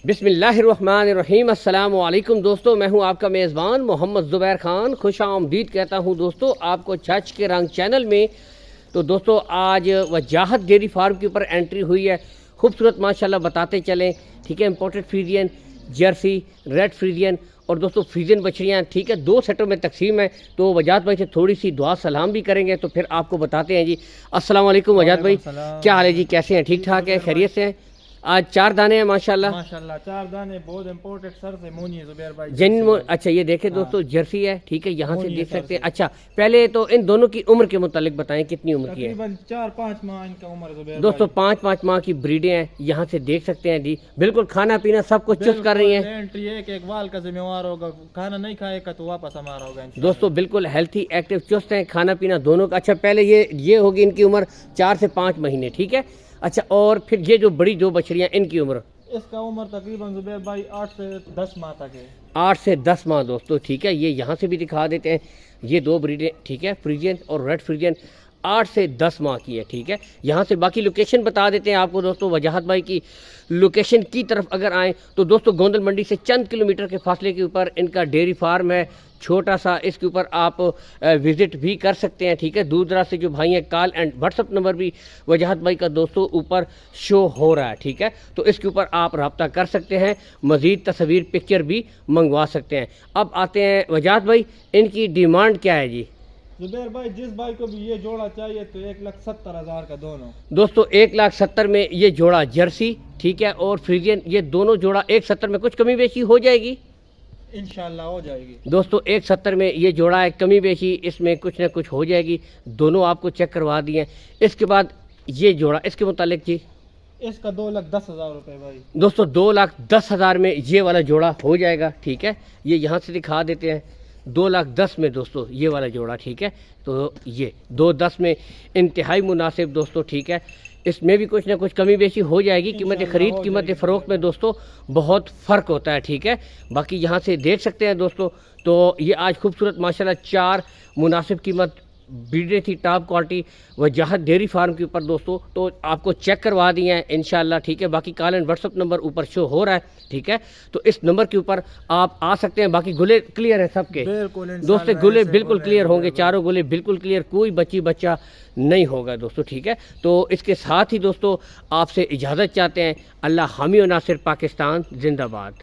बिस्मिल्लाहिर्रहमानिर्रहीम। अस्सलाम वालेकुम दोस्तों, मैं हूं आपका मेज़बान मोहम्मद ज़ुबैर ख़ान। खुश आमदीद कहता हूं दोस्तों आपको छछ के रंग चैनल में। तो दोस्तों आज वजाहत डेयरी फार्म के ऊपर एंट्री हुई है, खूबसूरत माशाल्लाह बताते चलें। ठीक है, imported Friesian, Jersey, red Friesian और दोस्तों फ्रीजियन बछड़ियाँ। ठीक है, 2 सेटों में तकसीम है। तो वजाहत भाई से थोड़ी सी दुआ सलाम भी करेंगे तो फिर आपको बताते हैं जी। अस्सलाम वालेकुम वजाहत भाई, क्या हाल है जी, कैसे हैं? ठीक ठाक है, खैरियत से हैं? आज 4 दाने हैं माशाल्लाह। 4 दाने बहुत इम्पोर्टेड सर से मोनी है ज़ुबैर भाई। अच्छा ये देखें दोस्तों, जर्सी है। ठीक है, यहाँ से देख सकते हैं। अच्छा पहले तो इन दोनों की उम्र के मुतालिक बताएं, कितनी उम्र की है? तकरीबन 4-5 माह इनका उम्र है ज़ुबैर दोस्तों 5-5 माह की ब्रीडें हैं, यहाँ से देख सकते हैं जी। बिल्कुल खाना पीना सब कुछ चुस्त कर रही हैं। एंट्री एक वाल का जिम्मेवार होगा, खाना नहीं खाएगा तो वापस हमारा होगा दोस्तों बिल्कुल हेल्थी एक्टिव चुस्त हैं, खाना पीना दोनों का। अच्छा पहले ये होगी इनकी उम्र 4 से 5 महीने। ठीक है, अच्छा और फिर ये जो बड़ी 2 बछड़ियाँ इनकी उम्र? इसका उम्र तकरीबन ज़ुबैर भाई 8 से 10 माह तक है। 8 से 10 माह दोस्तों। ठीक है, ये यहाँ से भी दिखा देते हैं, ये 2 ब्रीडें। ठीक है, फ्रीजियन और रेड फ्रीजियन 8 से 10 माह की है। ठीक है, यहाँ से बाकी लोकेशन बता देते हैं आपको दोस्तों। वजाहत भाई की लोकेशन की तरफ अगर आएँ तो दोस्तों गोंदल मंडी से चंद किलोमीटर के फासले के ऊपर इनका डेयरी फार्म है, छोटा सा। इसके ऊपर आप विज़िट भी कर सकते हैं। ठीक है, दूर दराज से जो भाई हैं, कॉल एंड व्हाट्सअप नंबर भी वजाहत भाई का दोस्तों ऊपर शो हो रहा है। ठीक है, तो इसके ऊपर आप रब्ता कर सकते हैं, मज़ीद तस्वीर पिक्चर भी मंगवा सकते हैं। अब आते हैं वजाहत भाई, इनकी डिमांड क्या है जी? ज़ुबैर भाई जिस भाई को भी ये जोड़ा चाहिए तो 1,70,000 का दोनों। दोस्तों 1,70,000 में ये जोड़ा जर्सी, ठीक है, और फ्रीजियन, ये दोनों जोड़ा 1,70,000 में कुछ कमी बेशी हो जाएगी इंशाल्लाह हो जाएगी दोस्तों। 1,70,000 में ये जोड़ा है, कमी बेशी इसमें कुछ ना कुछ हो जाएगी। दोनों आपको चेक करवा दिए। इसके बाद ये जोड़ा, इसके मुतालिक जी? इसका 2,10,000 रुपये भाई। दोस्तों 2,10,000 में ये वाला जोड़ा हो जाएगा। ठीक है, ये यहाँ से दिखा देते हैं, 2,10,000 में दोस्तों ये वाला जोड़ा। ठीक है, तो ये 2,10,000 में इंतहाई मुनासिब दोस्तों। ठीक है, इसमें भी कुछ ना कुछ कमी बेशी हो जाएगी। कीमत खरीद कीमत फ़रोख्त में दोस्तों बहुत फ़र्क होता है। ठीक है, बाकी यहाँ से देख सकते हैं दोस्तों। तो ये आज खूबसूरत माशाल्लाह 4 मुनासिब कीमत ब्रीडें थी, टॉप क्वालिटी वजाहत डेयरी फार्म के ऊपर दोस्तों। तो आपको चेक करवा दिए हैं इंशाल्लाह। ठीक है, बाकी कॉल एंड व्हाट्सअप नंबर ऊपर शो हो रहा है। ठीक है, तो इस नंबर के ऊपर आप आ सकते हैं। बाकी गुले क्लियर है सबके दोस्तों, गुले बिल्कुल क्लियर होंगे, चारों गुले बिल्कुल क्लियर, कोई बच्चा नहीं होगा दोस्तों। ठीक है, तो इसके साथ ही दोस्तों आपसे इजाज़त चाहते हैं। अल्लाह हामी और नासिर, पाकिस्तान जिंदाबाद।